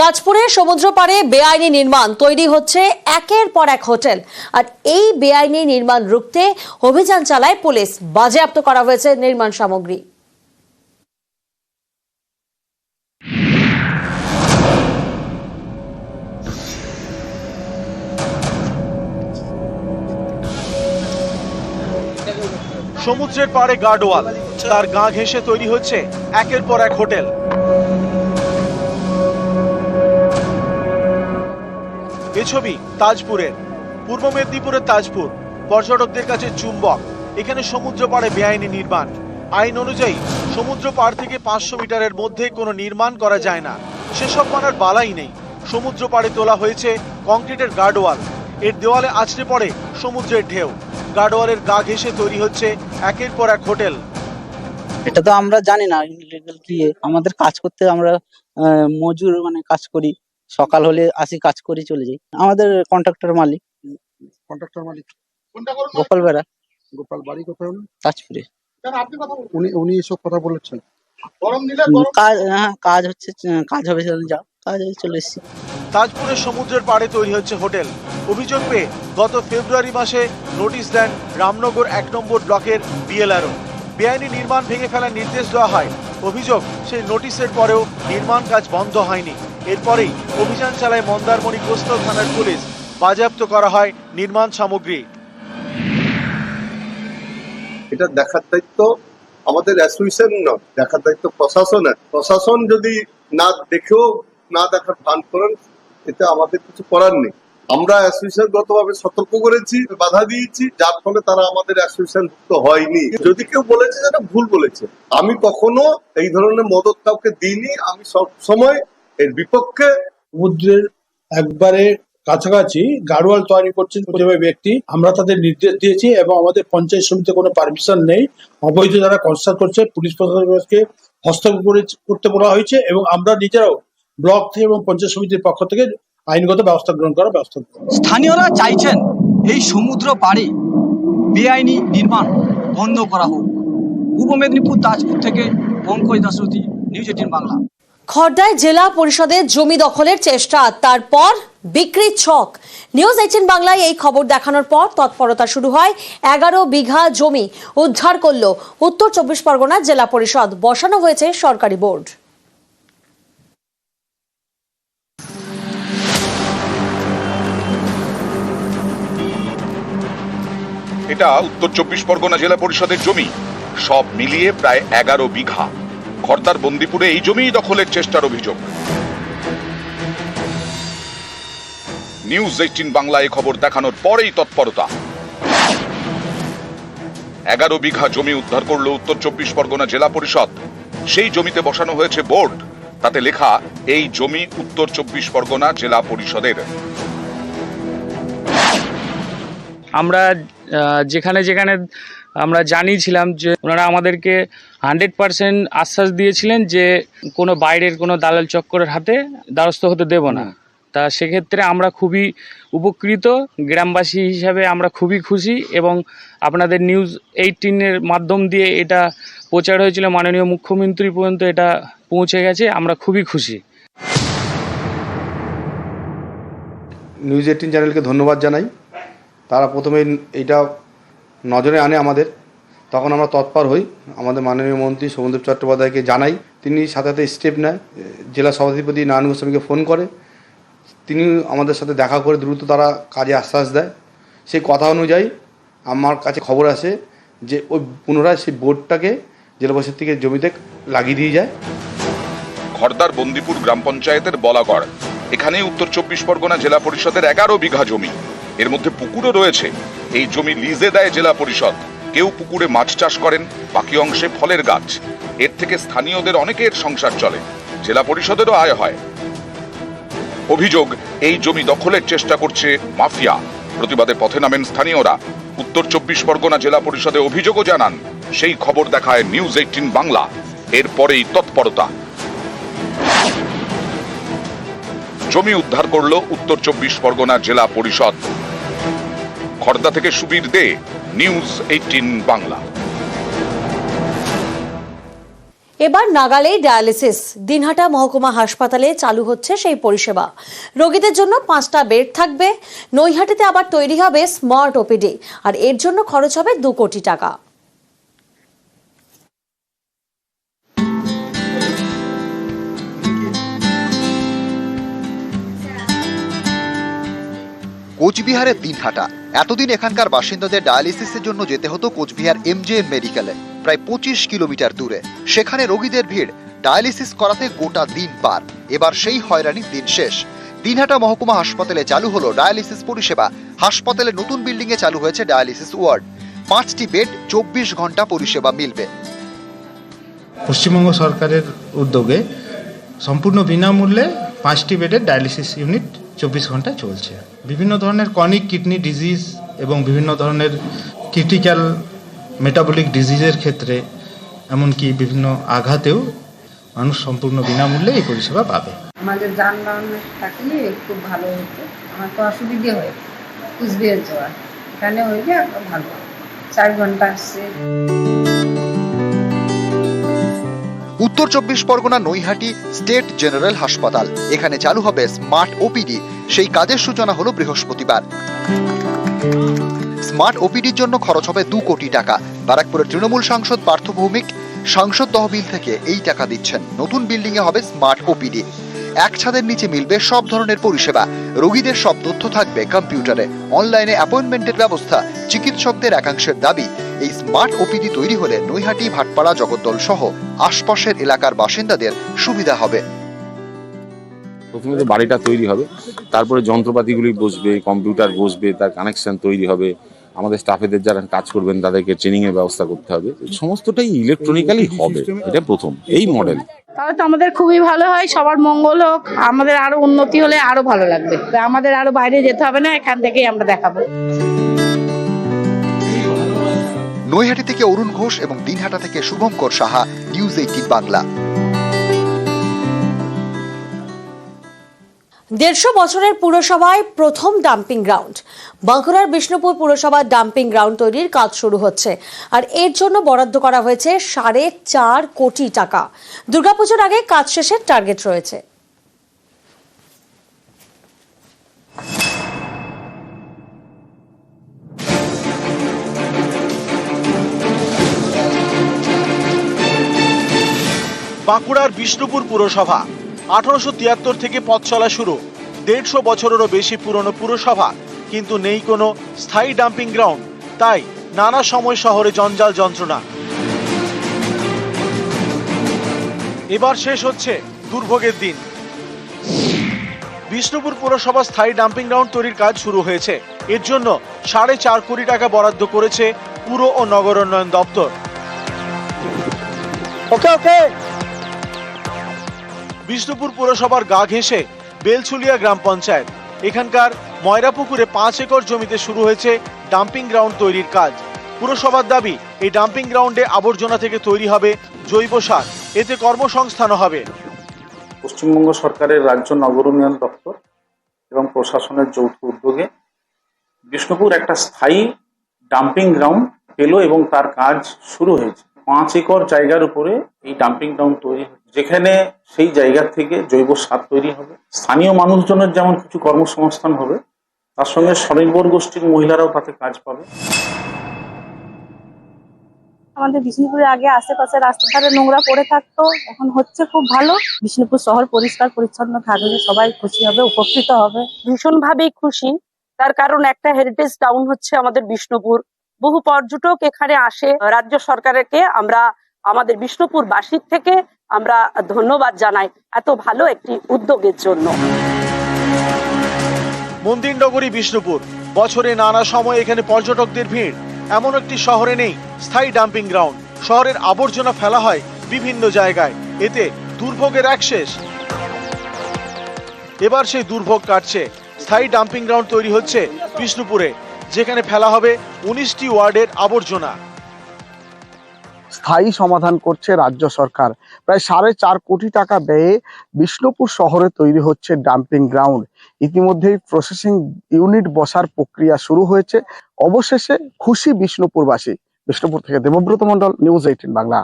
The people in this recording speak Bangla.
তাজপুরের সমুদ্র পাড়ে বেআইনি নির্মাণ তৈরি হচ্ছে একের পর এক হোটেল। আর এই বেআইনি নির্মাণ রুখতে অভিযান চালায় পুলিশ। বাজেয়াপ্ত করা হয়েছে নির্মাণ সামগ্রী। সমুদ্রের পাড়ে গার্ডওয়াল, তার গা ঘেঁষে তৈরি হচ্ছে একের পর এক হোটেল। এ ছবি তাজপুরের। পূর্ব মেদিনীপুরের তাজপুর পর্যটকদের কাছে চুম্বক। এখানে সমুদ্র পাড়ে বেআইনি নির্মাণ। আইন অনুযায়ী সমুদ্র পাড় থেকে 500 মিটারের মধ্যে কোনো নির্মাণ করা যায় না। সেসব মানার বালাই নেই। সমুদ্র পাড়ে তোলা হয়েছে কংক্রিটের গার্ডওয়াল। এর দেওয়ালে আছড়ে পড়ে সমুদ্রের ঢেউ। গার্ডওয়ালের গা ঘেঁষে তৈরি হচ্ছে একের পর এক হোটেল। এটা তো আমরা জানি না ইলিগাল কি। আমাদের কাজ করতে আমরা মজুর কাজ করি, সকাল হলে আসি, কাজ করি, চলে যাই। আমাদের কন্ট্রাক্টর মালিক গোপাল বেড়া। গোপাল বাড়ি কোথায় হলো? তাজপুরে। উনি এসব কথা বলেছেন। কাজ কাজ হচ্ছে, কাজ হবে, যাও কাজ হয়ে চলে এসছি। তাজপুরের সমুদ্রের পাড়ে তৈরি হচ্ছে হোটেল। অভিযোগ পেয়ে গত ফেব্রুয়ারি মাসে নোটিশ দেন রামনগর 1 নম্বর ব্লকের বিএলআরও। বেআইনি নির্মাণ ভেঙে ফেলার নির্দেশ দেওয়া হয়। অভিযোগ, সেই নোটিশের পরেও নির্মাণ কাজ বন্ধ হয়নি। এরপরেই অভিযান চালায় মন্দারমণি কোস্টাল থানার পুলিশ। বাজেয়াপ্ত করা হয় নির্মাণ সামগ্রী। এটা দেখার দায়িত্ব আমাদের অ্যাসোসিয়েশন নয়, দেখার দায়িত্ব প্রশাসনের। প্রশাসন যদি না দেখেও না দেখার ভান করেন, এতে আমাদের কিছু করার নেই। আমরা অ্যাসোসিয়েশনগতভাবে সতর্ক করেছি, বাধা দিয়েছি, যার ফলে তারা আমাদের অ্যাসোসিয়েশনভুক্ত হয়নি। যদি কেউ বলেছে যেটা ভুল বলেছে, আমি কখনো এই ধরনের মদত কাউকে দিইনি। আমি সব সময় এর বিপক্ষে। সমুদ্রের একবারে কাছাকাছি গাড়োয়াল তৈরি করছেন ব্যক্তি। আমরা তাদের নির্দেশ দিয়েছি এবং আমাদের পঞ্চায়েত সমিতিতে কোনো পারমিশন নেই। অবৈধ যারা কনস্ট্রাক্ট করছে, পুলিশ প্রশাসনকে হস্তক্ষেপ করতে বলা হয়েছে এবং আমরা নিজেরাও ব্লক থেকে এবং পঞ্চায়েত সমিতির পক্ষ থেকে আইনগত ব্যবস্থা গ্রহণ করার ব্যবস্থা করব। স্থানীয়রা চাইছেন এই সমুদ্র পাড়ে বেআইনি নির্মাণ বন্ধ করা হোক। পূর্ব মেদিনীপুর তাজপুর থেকে পঙ্কজ দাশরথী, নিউজ 18 বাংলা। খড়দায় জেলা পরিষদের জমি দখলের চেষ্টা, তারপর বিক্রির ছক। নিউজ 18 বাংলায় এই খবর দেখানোর পর তৎপরতা শুরু হয়। 11 বিঘা জমি উদ্ধার করল উত্তর 24 পরগনা জেলা পরিষদ। বসানো হয়েছে সরকারি বোর্ড। এটা উত্তর 24 পরগনা জেলা পরিষদের জমি। সব মিলিয়ে প্রায় 11 বিঘা। খড়দার বন্দিপুরে এই জমি দখলের চেষ্টার অভিযোগ। নিউজ 18 বাংলায় খবর দেখানোর পরেই তৎপরতা। 11 বিঘা জমি উদ্ধার করল উত্তর 24 পরগনা জেলা পরিষদ। সেই জমিতে বসানো হয়েছে বোর্ড। তাতে লেখা, এই জমি উত্তর 24 পরগনা জেলা পরিষদের। আমরা যেখানে যেখানে আমরা জানিয়েছিলাম যে ওনারা আমাদেরকে 100% আশ্বাস দিয়েছিলেন যে কোনো বাইরের কোনো দালাল চক্করের হাতে দ্বারস্থ হতে দেব না। তা সেক্ষেত্রে আমরা খুবই উপকৃত, গ্রামবাসী হিসাবে আমরা খুবই খুশি। এবং আপনাদের নিউজ 18-এর মাধ্যম দিয়ে এটা প্রচার হয়েছিল, মাননীয় মুখ্যমন্ত্রী পর্যন্ত এটা পৌঁছে গেছে। আমরা খুবই খুশি। নিউজ 18 চ্যানেলকে ধন্যবাদ জানাই। তারা প্রথমে এইটা নজরে আনে আমাদের, তখন আমরা তৎপর হই। আমাদের মাননীয় মন্ত্রী সৌমেন্দ্র চট্টোপাধ্যায়কে জানাই, তিনি সাথে সাথে স্টেপ নেয়। জেলা সভাধিপতি নারায়ণ গোস্বামীকে ফোন করে, তিনি আমাদের সাথে দেখা করে দ্রুত তারা কাজে আশ্বাস দেয়। সেই কথা অনুযায়ী আমার কাছে খবর আসে যে ওই পুনরায় সেই বোর্ডটাকে জেলা পরিষদ থেকে জমিতে লাগিয়ে দিয়ে যায়। খড়দার বন্দিপুর গ্রাম পঞ্চায়েতের বলাগড়, এখানে উত্তর 24 পরগনা জেলা পরিষদের 11 বিঘা জমি। এর মধ্যে পুকুরও রয়েছে। এই জমি লিজে দেয় জেলা পরিষদ। কেউ পুকুরে মাছ চাষ করেন, বাকি অংশে ফলের গাছ। এর থেকে স্থানীয়দের অনেকের সংসার চলে, জেলা পরিষদেরও আয় হয়। অভিযোগ, এই জমি দখলের চেষ্টা করছে মাফিয়া। প্রতিবাদে পথে নামেন স্থানীয়রা। উত্তর 24 পরগনা জেলা পরিষদে অভিযোগও জানান। সেই খবর দেখায় নিউজ 18 বাংলা। এরপরেই তৎপরতা। জমি উদ্ধার করল উত্তর 24 পরগনা জেলা পরিষদ। খড়দা থেকে সুবীর দে, নিউজ 18 বাংলা। এবার নাগালেই ডায়ালিসিস। দিনহাটা মহকুমা হাসপাতালে চালু হচ্ছে সেই পরিষেবা। রোগীদের জন্য 5টা বেড থাকবে। নৈহাটিতে আবার তৈরি হবে স্মার্ট ওপিডি, আর এর জন্য খরচ হবে 2 কোটি টাকা। কোচবিহারের দিনহাটা। এতদিন এখানকার বাসিন্দাদের ডায়ালিসিসের জন্য যেতে হতো কোচবিহার এমজেএন মেডিকেলে, প্রায় 25 কিলোমিটার দূরে। সেখানে রোগীদের ভিড়, ডায়ালিসিস করাতে গোটা দিন পার। এবার সেই হয়রানির দিন শেষ। দিনহাটা মহকুমা হাসপাতালে চালু হলো ডায়ালিসিস পরিষেবা। হাসপাতালের নতুন বিল্ডিং এ চালু হয়েছে ডায়ালিসিস ওয়ার্ড। 5টি বেড, 24 ঘন্টা পরিষেবা মিলবে। পশ্চিমবঙ্গ সরকারের উদ্যোগে সম্পূর্ণ বিনামূল্যে 5টি বেডের ডায়ালিসিস ইউনিট 24 ঘন্টা চলছে। বিভিন্ন ধরনের ক্রনিক কিডনি ডিজিজ এবং বিভিন্ন ধরনের ক্রিটিক্যাল মেটাবলিক ডিজিজের ক্ষেত্রে, এমনকি বিভিন্ন আঘাতেও মানুষ সম্পূর্ণ বিনামূল্যে এই পরিষেবা পাবে। আমাদের যানবাহন থাকলে খুব ভালো হতো। আমার তো অসুবিধে হয় কুচবিহার যাওয়া, এখানে হইলে ভালো, 4 ঘন্টা আসছে। উত্তর 24 পরগনা নৈহাটি স্টেট জেনারেল হাসপাতাল, এখানে চালু হবে স্মার্ট ওপিডি। সেই কাজের সূচনা হলো বৃহস্পতিবার। স্মার্ট ওপিডির জন্য খরচ হবে 2 কোটি টাকা। ব্যারাকপুরের তৃণমূল সাংসদ পার্থ ভৌমিক সাংসদ তহবিল থেকে এই টাকা দিচ্ছেন। নতুন বিল্ডিং এ হবে স্মার্ট ওপিডি। এক ছাদের নিচে মিলবে সব ধরনের পরিষেবা। রোগীদের সব তথ্য থাকবে কম্পিউটারে। অনলাইনে অ্যাপয়েন্টমেন্টের ব্যবস্থা। চিকিৎসকদের একাংশের দাবি, এই স্মার্ট ওপিডি তৈরি হলে নৈহাটি, ভাটপাড়া, জগদ্দল সহ আশপাশের এলাকার বাসিন্দাদের সুবিধা হবে। প্রথমে তো বাড়িটা তৈরি হবে, তারপরে যন্ত্রপাতিগুলি বসবে, কম্পিউটার বসবে, তার কানেকশন তৈরি হবে। আমাদের স্টাফেদের যারা কাজ করবেন তাদেরকে ট্রেনিং এর ব্যবস্থা করতে হবে। সমস্তটাই ইলেকট্রনিক্যালি হবে, এটা প্রথম এই মডেল। তাহলে তো আমাদের খুবই ভালো হয়, সবার মঙ্গল হোক, আমাদের আরো উন্নতি হলে আরো ভালো লাগবে। আমাদের আরো বাইরে যেতে হবে না, এখান থেকেই আমরা দেখাবো। নৈহাটি থেকে অরুণ ঘোষ এবং দিনহাটা থেকে শুভঙ্কর সাহা, নিউজ 18 বাংলা। 150 বছরের পুরসভায় প্রথম ডাম্পিং গ্রাউন্ড। বাঁকুড়ার বিষ্ণুপুর পুরসভার ডাম্পিং গ্রাউন্ড তৈরির কাজ শুরু হচ্ছে, আর এর জন্য বরাদ্দ করা হয়েছে 4.5 কোটি টাকা। দুর্গাপুজোর আগে কাজ শেষের টার্গেট রয়েছে। বাঁকুড়ার বিষ্ণুপুর পুরসভা 1873 থেকে পথ চলা শুরু। 150 বছরেরও বেশি পুরনো পুরসভা, কিন্তু নেই কোনো স্থায়ী ডাম্পিং গ্রাউন্ড। তাই নানা সময় শহরে জঞ্জাল যন্ত্রণা। এবার শেষ হচ্ছে দুর্ভোগের দিন। বিষ্ণুপুর পুরসভা স্থায়ী ডাম্পিং গ্রাউন্ড তৈরির কাজ শুরু হয়েছে। এর জন্য 4.5 কোটি টাকা বরাদ্দ করেছে পুর ও নগর উন্নয়ন দপ্তর। বিষ্ণুপুর পুরসভার গা ঘেঁষে বেলছুলিয়া গ্রাম পঞ্চায়েত। এখানকার ময়রাপুকুরে 5 একর জমিতে শুরু হয়েছে ডাম্পিং গ্রাউন্ড তৈরির কাজ। পুরসভার দাবি, এই ডাম্পিং গ্রাউন্ডে আবর্জনা থেকে তৈরি হবে জৈব সার, এতে কর্মসংস্থানও হবে। পশ্চিমবঙ্গ সরকারের রাজ্য নগর উন্নয়ন দপ্তর এবং প্রশাসনের যৌথ উদ্যোগে বিষ্ণুপুর একটা স্থায়ী ডাম্পিং গ্রাউন্ড পেল এবং তার কাজ শুরু হয়েছে। 5 একর জায়গার উপরে এই ডাম্পিং গ্রাউন্ড তৈরি, যেখানে সেই জায়গা থেকে জৈব সার তৈরি হবে। স্থানীয় মানুষজনের যেমন কিছু কর্মসংস্থান হবে, তার সঙ্গে স্বনির্ভর গোষ্ঠীর মহিলারাও তাতে কাজ পাবে। আমাদের বিষ্ণুপুরের আগে আশেপাশে রাস্তার ধারে নোংরা পড়ে থাকতো, এখন হচ্ছে খুব ভালো। বিষ্ণুপুর শহর পরিষ্কার পরিচ্ছন্ন থাকলে সবাই খুশি হবে, উপকৃত হবে। ভীষণভাবেই খুশি, তার কারণ একটা হেরিটেজ টাউন হচ্ছে আমাদের বিষ্ণুপুর। বহু পর্যটক এখানে আসে। রাজ্য সরকারকে আমরা আমাদের বিষ্ণুপুর বাসীর থেকে আমরা ধন্যবাদ জানাই এত ভালো একটি উদ্যোগের জন্য। মন্দির নগরী বিষ্ণুপুর, বছরে নানা সময় এখানে পর্যটকদের ভিড়। এমন একটি শহরে নেই স্থায়ী ডাম্পিং গ্রাউন্ড। শহরের আবর্জনা ফেলা হয় বিভিন্ন জায়গায়, এতে দুর্ভোগের এক শেষ। এবার সেই দুর্ভোগ কাটছে। স্থায়ী ডাম্পিং গ্রাউন্ড তৈরি হচ্ছে বিষ্ণুপুরে, যেখানে ফেলা হবে 19টি ওয়ার্ডের আবর্জনা। স্থায়ী সমাধান করছে রাজ্য সরকার। প্রায় 4.5 কোটি টাকা ব্যয়ে বিষ্ণুপুর শহরে তৈরি হচ্ছে ডাম্পিং গ্রাউন্ড। ইতিমধ্যেই প্রসেসিং ইউনিট বসার প্রক্রিয়া শুরু হয়েছে। অবশেষে খুশি বিষ্ণুপুরবাসী। বিষ্ণুপুর থেকে দেবব্রত মণ্ডল, নিউজ 18 বাংলা।